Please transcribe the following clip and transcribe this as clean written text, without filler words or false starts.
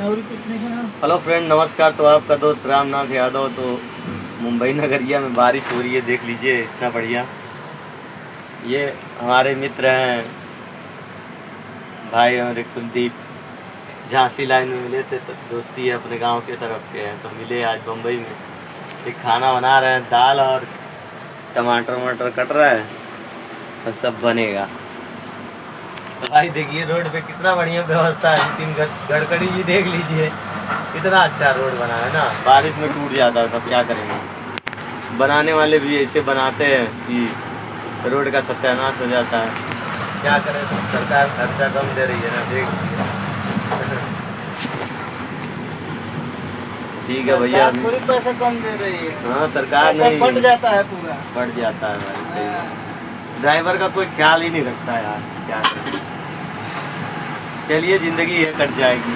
Hello friend, नमस्कार। तो आपका दोस्त रामनाथ यादव। तो मुंबई नगरिया में बारिश हो रही है, देख लीजिए इतना बढ़िया। ये हमारे मित्र हैं, भाई हमारे कुलदीप, झांसी लाइन में मिले थे तो दोस्ती है, अपने गांव के तरफ के हैं तो मिले आज मुंबई में। एक खाना बना रहे हैं, दाल और टमाटर वमाटर कट रहा है और सब बनेगा। तो भाई देखिए रोड पे कितना बढ़िया व्यवस्था है। नितिन गडकरी जी देख लीजिए, इतना अच्छा रोड बना है ना। बारिश में टूट जाता है सब, क्या करेंगे। बनाने वाले भी ऐसे बनाते हैं कि रोड का सत्यानाश हो जाता है। क्या करें, तो सरकार खर्चा कम दे रही है ना, देख लीजिए। ठीक है भैया, थोड़ी पैसा कम दे रही है। हाँ सरकार नहीं, फट जाता है पूरा, फट जाता है भाई। सही, ड्राइवर का कोई ख्याल ही नहीं रखता यार, क्या करें। चलिए, जिंदगी है, कट जाएगी।